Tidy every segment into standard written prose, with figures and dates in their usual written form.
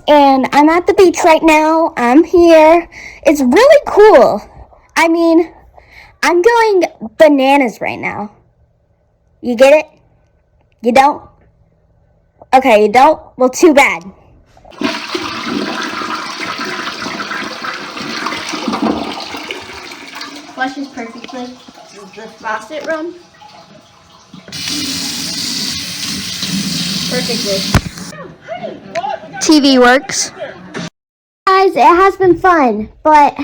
and I'm at the beach right now. I'm here. It's really cool. I mean, I'm going bananas right now. You get it? You don't? Okay, you don't? Well, too bad. Flushes perfectly. Does the faucet run? Perfectly. TV works. Guys, it has been fun, but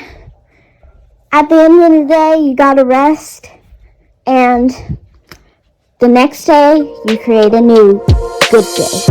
at the end of the day, you gotta rest, and the next day, you create a new good day.